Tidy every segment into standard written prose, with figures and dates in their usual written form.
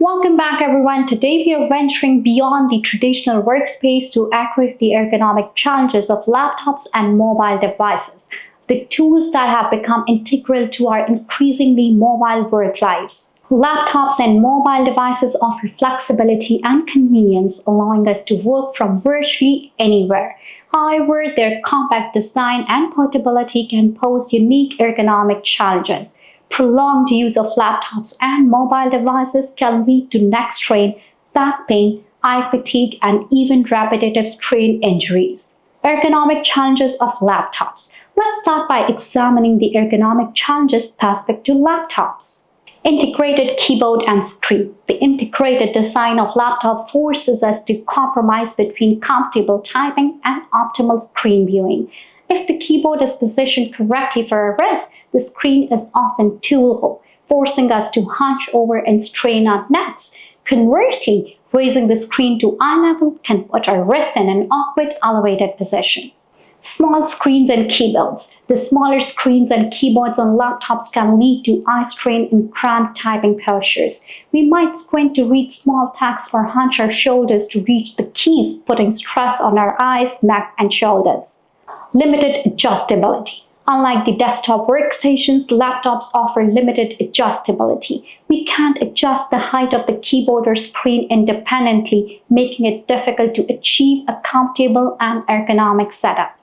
Welcome back everyone. Today we are venturing beyond the traditional workspace to address the ergonomic challenges of laptops and mobile devices, the tools that have become integral to our increasingly mobile work lives. Laptops and mobile devices offer flexibility and convenience, allowing us to work from virtually anywhere. However, their compact design and portability can pose unique ergonomic challenges. Prolonged use of laptops and mobile devices can lead to neck strain, back pain, eye fatigue, and even repetitive strain injuries. Ergonomic challenges of laptops. Let's start by examining the ergonomic challenges specific to laptops. Integrated keyboard and screen. The integrated design of laptop forces us to compromise between comfortable typing and optimal screen viewing. If the keyboard is positioned correctly for our wrist, the screen is often too low, forcing us to hunch over and strain our necks. Conversely, raising the screen to eye level can put our wrist in an awkward elevated position. Small screens and keyboards. The smaller screens and keyboards on laptops can lead to eye strain in cramped typing postures. We might squint to read small text or hunch our shoulders to reach the keys, putting stress on our eyes, neck, and shoulders. Limited adjustability. Unlike the desktop workstations, laptops offer limited adjustability. We can't adjust the height of the keyboard or screen independently, making it difficult to achieve a comfortable and ergonomic setup.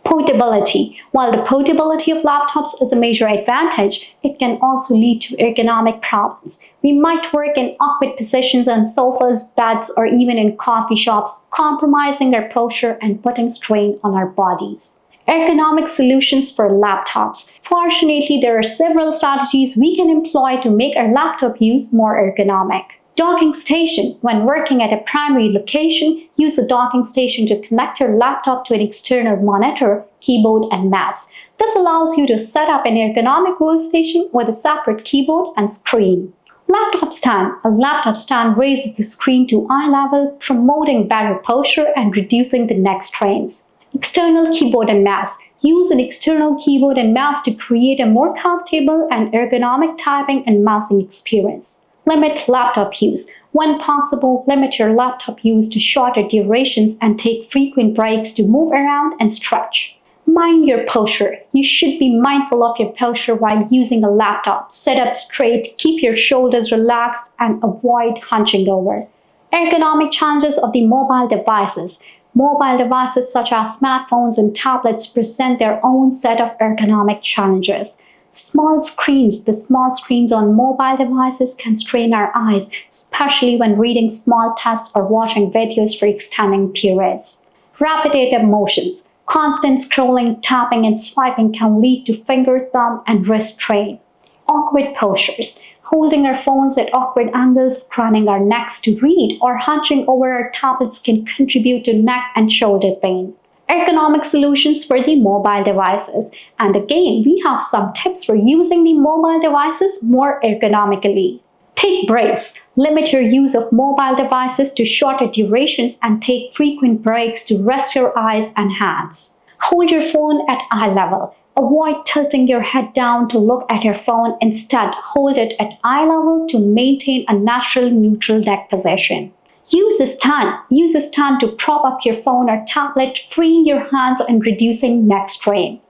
Portability. While the portability of laptops is a major advantage, it can also lead to ergonomic problems. We might work in awkward positions on sofas, beds, or even in coffee shops, compromising our posture and putting strain on our bodies. Ergonomic solutions for laptops. Fortunately, there are several strategies we can employ to make our laptop use more ergonomic. Docking station. When working at a primary location, use the docking station to connect your laptop to an external monitor, keyboard, and mouse. This allows you to set up an ergonomic workstation with a separate keyboard and screen. Laptop stand. A laptop stand raises the screen to eye level, promoting better posture and reducing the neck strains. External keyboard and mouse. Use an external keyboard and mouse to create a more comfortable and ergonomic typing and mousing experience. Limit laptop use. When possible, limit your laptop use to shorter durations and take frequent breaks to move around and stretch. Mind your posture. You should be mindful of your posture while using a laptop. Sit up straight, keep your shoulders relaxed, and avoid hunching over. Ergonomic challenges of the mobile devices. Mobile devices such as smartphones and tablets present their own set of ergonomic challenges. Small screens. The small screens on mobile devices can strain our eyes, especially when reading small texts or watching videos for extended periods. Repetitive motions. Constant scrolling, tapping, and swiping can lead to finger, thumb, and wrist strain. Awkward postures. Holding our phones at awkward angles, craning our necks to read, or hunching over our tablets can contribute to neck and shoulder pain. Ergonomic solutions for the mobile devices. And again, we have some tips for using the mobile devices more ergonomically. Take breaks. Limit your use of mobile devices to shorter durations and take frequent breaks to rest your eyes and hands. Hold your phone at eye level. Avoid tilting your head down to look at your phone. Instead, hold it at eye level to maintain a natural neutral neck position. Use a stand. Use a stand to prop up your phone or tablet, freeing your hands and reducing neck strain.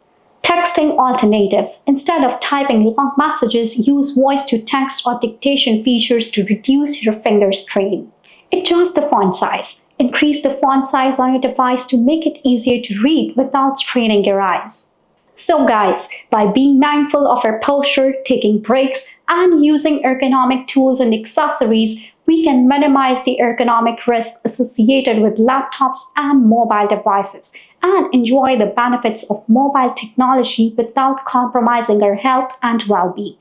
Texting alternatives. Instead of typing long messages, use voice-to-text or dictation features to reduce your finger strain. Adjust the font size. Increase the font size on your device to make it easier to read without straining your eyes. So guys, by being mindful of our posture, taking breaks, and using ergonomic tools and accessories, we can minimize the ergonomic risks associated with laptops and mobile devices and enjoy the benefits of mobile technology without compromising our health and well-being.